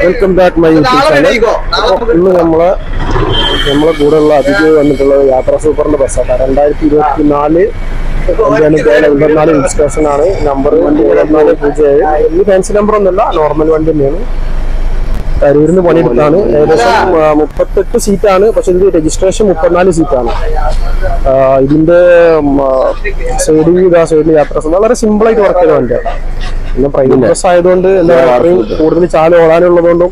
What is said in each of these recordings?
Welcome back my YouTube channel. ഇന്ന് നമ്മളെ കൂടെയുള്ള അതിഥി വന്നിട്ടുള്ളത് യാത്രാ സൂപ്പറിന്റെ ബസ്സാണ്. 2024 രജിസ്ട്രേഷൻ ആണ്. നമ്പർ 2407. ഈ ഫാൻസി നമ്പർ ഒന്നുമല്ല, നോർമൽ വണ്ടി തന്നെയാണ്. കരൂരിന്ന് പണിയെടുത്താണ്. ഏകദേശം 38 സീറ്റാണ്. പക്ഷെ ഇത് രജിസ്ട്രേഷൻ 34 സീറ്റാണ്. ഇതിന്റെ സൈഡിൽ യാത്ര വളരെ സിമ്പിൾ ആയിട്ട് വർക്ക് ചെയ്ത വണ്ടിയാണ്. പിന്നെ പ്രൈവറ്റ് ബസ് ആയതുകൊണ്ട് എന്താ അത്രയും കൂടുതൽ ചാല് ഓടാനുള്ളതുകൊണ്ടും,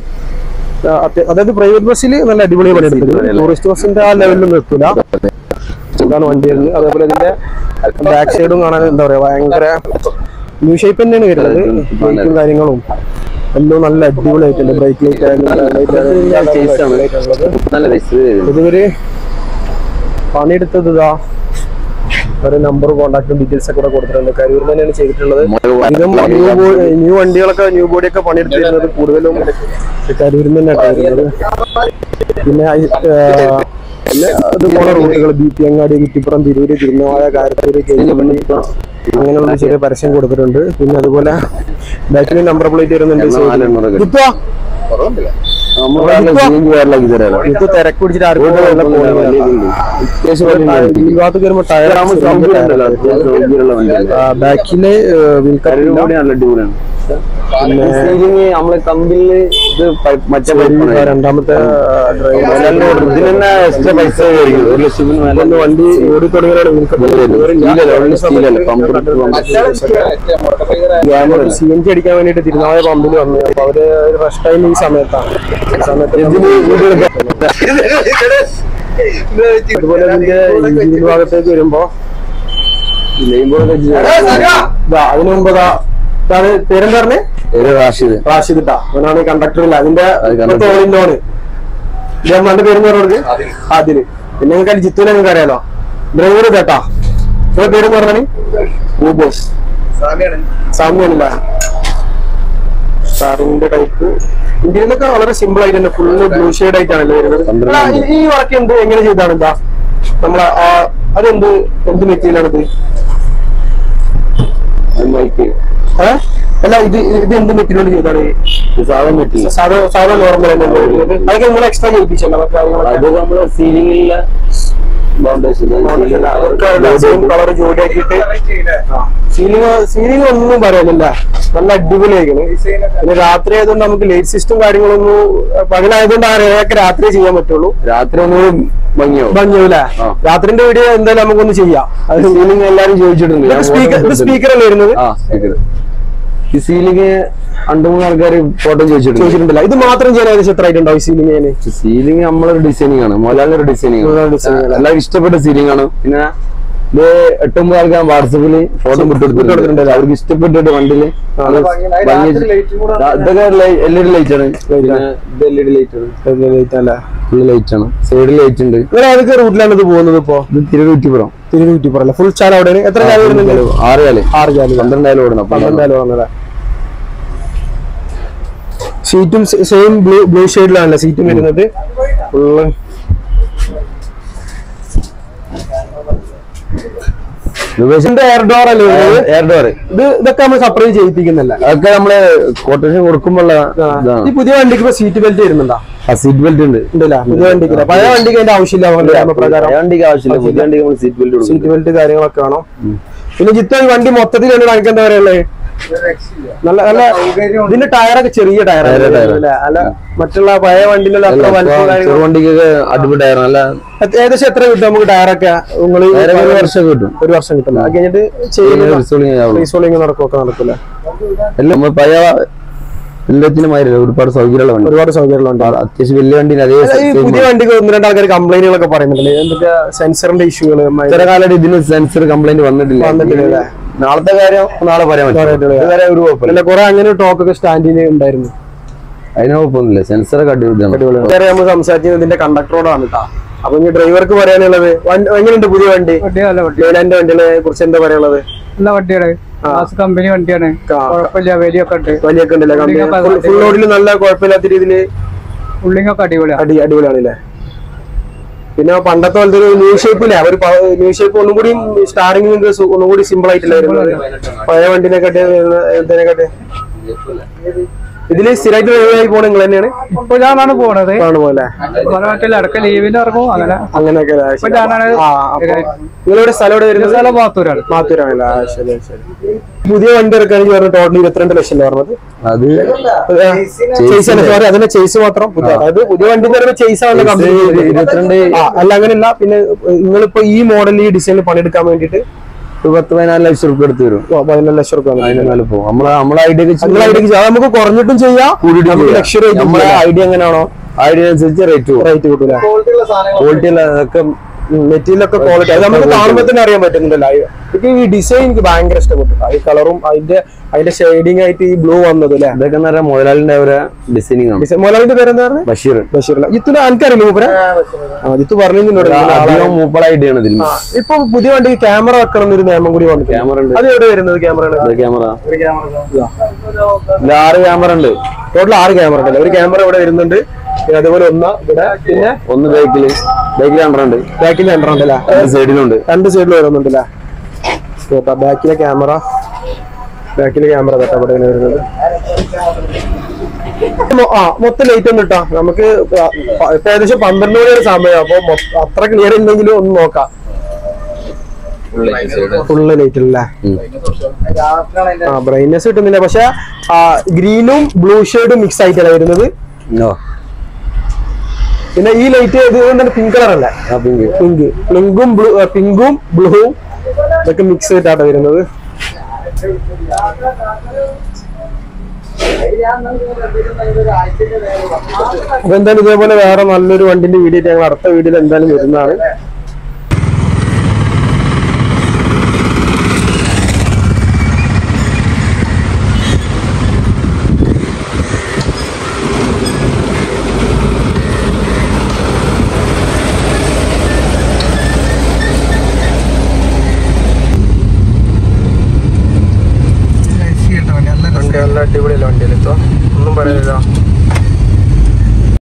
അതായത് പ്രൈവറ്റ് ബസ്സിൽ നല്ല അടിപൊളി പണിയെടുത്തിട്ടുണ്ട്. ടൂറിസ്റ്റ് ബസ്സിന്റെ ആ ലെവലിലൊന്നും എത്തില്ല. ഇതാണ് വണ്ടി വരുന്നത്. അതേപോലെ ഇതിന്റെ ബാക്ക് സൈഡും കാണാൻ എന്താ പറയാ, ഭയങ്കര ന്യൂ ഷേപ്പ് തന്നെയാണ് വരുന്നത്. ബൈക്കും കാര്യങ്ങളും എല്ലാം നല്ല അടിപൊളിയായിട്ടുണ്ട്. ബ്രേക്ക് ലൈറ്റ് ഇതുവരെ പണിയെടുത്തത് ഇതാ ഒരു നമ്പർ കോൺടാക്ട് ഡീറ്റെയിൽസ് ഒക്കെ കൂടെ കൊടുത്തിട്ടുണ്ട്. കരൂർ തന്നെയാണ് ചെയ്തിട്ടുള്ളത്. ഇതും ന്യൂ വണ്ടികളൊക്കെ ന്യൂ ബോഡിയൊക്കെ പണിയെടുത്തിരുന്നത് കൂടുതലും കരൂരിൽ തന്നെയാണ് വരുന്നത്. പിന്നെ അത് പോണ റൂട്ടുകൾ BP അങ്ങാടി, കുറ്റിപ്പുറം, തിരൂര്, തിരുനാവായ, കാരത്തൂര്, കേരളപ്പള്ളി അങ്ങനെയുള്ള ചെറിയ പരസ്യം കൊടുത്തിട്ടുണ്ട്. പിന്നെ അതുപോലെ ബാക്കിൽ നമ്പർ പ്ലേറ്റ് വരുന്നുണ്ട്. ഇത് തിരക്ക് പിടിച്ചിട്ട് ആർക്കും ഈ ഭാഗത്ത് കയറുമ്പോ ടയർ ബാക്കില് രണ്ടാമത്തെ വണ്ടി ഓടി തുടങ്ങിയാണ്. CNG അടിക്കാൻ വേണ്ടിട്ട് തിരുനാവായ പമ്പിൽ വന്നു. അപ്പൊ അവര് ഫസ്റ്റ് ടൈം ഈ സമയത്താണ്. അതുപോലെ ഇതിന്റെ ഭാഗത്തേക്ക് വരുമ്പോ അതിനു മുമ്പ് ഇതാണ് പേരെന്താ പറഞ്ഞേ? റാഷിദ് ട്ടാ. അവനാണ് കണ്ടക്ടർ. ഇല്ല അതിന്റെ ഓളിനോണ് ഇദ്ദേഹത്തിന്റെ പേര് പറഞ്ഞത് ആദില്. പിന്നെ നിങ്ങൾക്ക് അതിൽ ജിത്തുവിനെ നിങ്ങൾക്ക് അറിയാലോ. ഡ്രൈവർ കേട്ടാ. നിങ്ങളുടെ പേര് പറഞ്ഞാണ് സാമിയാണില്ല. സാറിന്റെ ടൈപ്പ് ഇന്ത്യയിലൊക്കെ വളരെ സിമ്പിൾ ആയിട്ട് തന്നെ ഫുള്ള് ബ്ലൂ ഷെയ്ഡ് ആയിട്ടാണല്ലോ വരുന്നത്. ഈ വർക്ക് എങ്ങനെ ചെയ്താണ് എന്താ നമ്മളെ അതെന്ത് മെറ്റീരിയലാണിത്? അല്ല ഇത് എന്ത് മെറ്റീരിയൽ ചെയ്താണ്? സാധാ നോർമൽ അതൊക്കെ നിങ്ങൾ എക്സ്ട്രാ ചെയ്യിപ്പിച്ചല്ലോ നമ്മള് സീലിംഗിലുള്ള കളർ ജോഡിയാക്കിയിട്ട്. സീലിംഗ് ഒന്നും പറയാനില്ല, നല്ല അടിപൊളിയായിരിക്കണം. പിന്നെ രാത്രി ആയതുകൊണ്ട് നമുക്ക് ലൈറ്റ് സിസ്റ്റം കാര്യങ്ങളൊന്നും പകലായതുകൊണ്ട് ആരെയൊക്കെ രാത്രി ചെയ്യാൻ പറ്റുള്ളൂ. രാത്രി ഒന്നും ഭംഗിയാവില്ല. രാത്രിന്റെ വീഡിയോ എന്തായാലും നമുക്കൊന്ന് ചെയ്യാം. അത് സീലിംഗ് എല്ലാരും ചോദിച്ചിട്ടുണ്ട്. സ്പീക്കർ അല്ലേ വരുന്നത്? ഈ സീലിംഗ് 2-3 ആൾക്കാർ ഫോട്ടോ ചോദിച്ചിട്ടുണ്ടല്ലോ. ഇത് മാത്രം ചെയ്യാൻ ഏകദേശം എത്ര ആയിട്ടുണ്ടാവും? സീലിംഗ് നമ്മളൊരു ഡിസൈനിങ് ആണ്, മോലാലൊരു ഡിസൈനിങ് എല്ലാവരും ഇഷ്ടപ്പെട്ട സീലിംഗ് ആണ്. പിന്നെ ഇത് 8-9 ആൾക്കാർ വാട്സപ്പില് ഫോട്ടോ വിട്ടെടുത്തിട്ടുണ്ട്. അവർക്ക് ഇഷ്ടപ്പെട്ടിട്ട് വണ്ടിയില് ഇതൊക്കെ LED ലൈറ്റ് ആണ്. LED ലൈറ്റ് ആണ്, ഫുൾ ലൈറ്റ് ആണ്. സൈഡിൽ ലൈറ്റ് ഉണ്ട്. ഏതൊക്കെ റൂട്ടിലാണ് ഇത് പോകുന്നത്? ഇപ്പൊ ഇത് തിരുവനന്തപുരം അല്ലേ? ഫുൾ ചാല അവിടെ എത്ര ചാല വരുന്നുണ്ട്? 6 ചാല് 12 ഓടുന്നു. 12 ഓടുന്നത്. സീറ്റും സെയിം ബ്ലൂ ഷെയ്ഡിലാണല്ലോ സീറ്റും വരുന്നത്. ഫുള്ള് എയർ ഡോർ അല്ലേ? Air door. ഇതൊക്കെ നമ്മൾ സെപ്പറേറ്റ് ചെയ്യിപ്പിക്കുന്നില്ല. അതൊക്കെ നമ്മള് കൊട്ടേഷൻ കൊടുക്കുമ്പോഴുള്ള. ഈ പുതിയ വണ്ടിക്ക് സീറ്റ് ബെൽറ്റ് വരുന്നുണ്ടോ? സീറ്റ് ബെൽറ്റ് ഉണ്ട്. പുതിയ വണ്ടിക്ക്. പഴയ വണ്ടിക്ക് അതിന്റെ ആവശ്യമില്ല. വണ്ടിക്ക് ആവശ്യമില്ല. പുതിയ വണ്ടിക്ക് സീറ്റ് ബെൽറ്റ് കാര്യങ്ങളൊക്കെ വേണം. പിന്നെ ജിത്ത ഈ വണ്ടി മൊത്തത്തിൽ എനിക്ക് എന്താ പറയുള്ളത്, നല്ല നല്ല ഇതിന്റെ ടയറൊക്കെ ചെറിയ ടയറല്ലേ? അല്ല മറ്റുള്ള പഴയ വണ്ടിയിലുള്ള വണ്ടിക്കൊക്കെ അടിപൊളി ടയർ. നല്ല ഏകദേശം എത്ര കിട്ടും നമുക്ക് ടയറൊക്കെ? നിങ്ങൾ 1 വർഷം കിട്ടും. 1 വർഷം കിട്ടില്ല. അത് കഴിഞ്ഞിട്ട് റീസോളിങ് നടക്കുമൊക്കെ നടക്കില്ല. എല്ലാം പഴയ എല്ലാത്തിനും ഒരുപാട് സൗകര്യമുള്ള വണ്ടി. അത്യാവശ്യം വലിയ വണ്ടി. പുതിയ വണ്ടിക്ക് 1-2 ആൾക്കാർ കംപ്ലൈന്റുകളൊക്കെ പറയുന്നുണ്ട്. എന്തൊക്കെ സെൻസറിന്റെ ഇഷ്യൂകൾ. ഇത്ര കാലം ഇതിന് സെൻസർ കംപ്ലൈന്റ് വന്നിട്ടില്ല. നാളത്തെ കാര്യം നാളെ പറയാൻ പറ്റില്ല. കുറെ അങ്ങനെ ടോക്കൊക്കെ സ്റ്റാൻഡിന് ഉണ്ടായിരുന്നു. അതിന് കുഴപ്പമൊന്നുമില്ല. സെൻസറൊക്കെ അടിപൊളിയാണ്. നമ്മൾ സംസാരിച്ചത് ഇതിന്റെ കണ്ടക്ടറോടാണ് കേട്ടോ. അപ്പൊ ഇനി ഡ്രൈവർക്ക് പറയാനുള്ളത് എങ്ങനെയുണ്ട് പുതിയ വണ്ടി? എന്റെ വണ്ടിയെ കുറിച്ച് എന്താ പറയാനുള്ളത്? നല്ല വണ്ടിയാണ്, കമ്പനി വണ്ടിയാണ്. കുഴപ്പമില്ല. വലിയൊക്കെ ഉണ്ട്. വലിയൊക്കെ ഉണ്ടല്ലേ? ഫുൾ ലോഡിൽ നല്ല കുഴപ്പമില്ലാത്ത രീതിയില് ഉള്ളിങ്ങൊക്കെ അടിപൊളിയാണല്ലേ? പിന്നെ പണ്ടത്തെ പോലത്തെ ഒരു ന്യൂ ഷേപ്പില്ലേ? ഒരു ന്യൂ ഷേപ്പ് ഒന്നുകൂടി സ്റ്റാർട്ടിങ് ഒന്നുകൂടി സിമ്പിൾ ആയിട്ടില്ല വരുന്നത്. പഴയ വണ്ടിനെക്കാട്ടെ ഇതിനെക്കാട്ടെ ഇതില് സ്ഥിരമായിട്ട് ഡ്രൈവായി പോണ നിങ്ങൾ തന്നെയാണ്? ഇപ്പൊ ഞാനാണ് പോണത്. പോലെ ഇടക്ക ലീവിന് ഇറങ്ങും അങ്ങനെയൊക്കെ. നിങ്ങളുടെ സ്ഥലം എവിടെ വരുന്നത്? സ്ഥലം മാത്തൂരാണ്. മാത്തൂരാണല്ലേ? ശരി ശരി. പുതിയ വണ്ടി ഇറക്കുകയാണെങ്കിൽ പറഞ്ഞ ടോട്ടൽ 22 ലക്ഷം പറഞ്ഞത്. അത് സോറി, അതിന്റെ ചേസ് മാത്രം. അതായത് പുതിയ വണ്ടി ചേസ് ആണ് 22. അല്ല അങ്ങനെയല്ല. പിന്നെ നിങ്ങളിപ്പോ ഈ മോഡൽ ഈ ഡിസൈനിൽ പണിയെടുക്കാൻ വേണ്ടിട്ട് 10-14 ലക്ഷം റുപ്യ എടുത്ത് വരും. 14 ലക്ഷം റുപ്യ പോകും. നമ്മളെ ഐഡിയ നമുക്ക് കുറഞ്ഞിട്ടും ചെയ്യാം. നമ്മളെ ഐഡിയ എങ്ങനെയാണോ ഐഡിയ അനുസരിച്ച് റേറ്റ് കിട്ടൂല. ക്വാളിറ്റി അതൊക്കെ മെറ്റീരിയലൊക്കെ ക്വാളിറ്റി അത് നമുക്ക് കാണുമ്പോൾ തന്നെ അറിയാൻ പറ്റുന്നുണ്ടല്ലോ. എനിക്ക് ഈ ഡിസൈൻ എനിക്ക് ഭയങ്കര ഇഷ്ടപ്പെട്ടു. ഈ കളറും അതിന്റെ ഷെയ്ഡിങ് ആയിട്ട് ഈ ബ്ലൂ വന്നത് അല്ലേ? അതൊക്കെ മുതലാളിന്റെ ഡിസൈനിങ് ആണ്. മുതലാളിന്റെ പേരെന്താ പറഞ്ഞത്? ബഷീർ. ഇത്തിന് എനിക്കറിയില്ല മൂപ്പര. ഇത് പറഞ്ഞു മൂപ്പള ഐഡിയ ആണ് ഇതിൽ. ഇപ്പൊ പുതിയ വണ്ടി ക്യാമറ വെക്കണം എന്നൊരു നിയമം കൂടി വന്നു. ക്യാമറ ഉണ്ട്. അത് എവിടെ വരുന്നത്? ക്യാമറ 6 ക്യാമറ ഉണ്ട്. ടോട്ടൽ 6 ക്യാമറ ഉണ്ടല്ലോ. ഒരു ക്യാമറ ഇവിടെ വരുന്നുണ്ട്. അതുപോലെ ഇവിടെ പിന്നെ ഒന്ന് ബാക്കിൽ 2 ഉണ്ട്. ബാക്കിൽ 2 ഉണ്ടല്ലേ? 2 സൈഡിലുണ്ട്. 2 സൈഡിൽ വരുന്നുണ്ടല്ലേ? ബാക്കിലെ ക്യാമറ ഇവിടെ വരുന്നത്. മൊത്തം ലൈറ്റ് ഒന്നും ഇട്ടാ നമുക്ക് ഏകദേശം 12 മണി വരെ സമയം. അപ്പൊ അത്ര ക്ലിയർ ഉണ്ടെങ്കിലും ഒന്ന് നോക്കാം. ഫുള്ള് ലൈറ്റ് അല്ലേ? ബ്രൈറ്റ്നെസ് കിട്ടുന്നില്ല. പക്ഷെ ഗ്രീനും ബ്ലൂ ഷെയ്ഡും മിക്സ് ആയിട്ടല്ല വരുന്നത്. പിന്നെ ഈ ലൈറ്റ് പിങ്ക് കളർ അല്ലേ? പിങ്കും ബ്ലൂവും ഇതൊക്കെ മിക്സ് ചെയ്തിട്ടാണ് വരുന്നത്. അപ്പൊ എന്തായാലും ഇതേപോലെ വേറെ നല്ലൊരു വണ്ടിന്റെ വീഡിയോ ഞങ്ങൾ അടുത്ത വീഡിയോയിൽ എന്തായാലും വരുന്നതാണ്. നല്ല അടിപൊളിയല്ല വണ്ടിയിൽ. ഒന്നും പറയാനില്ല.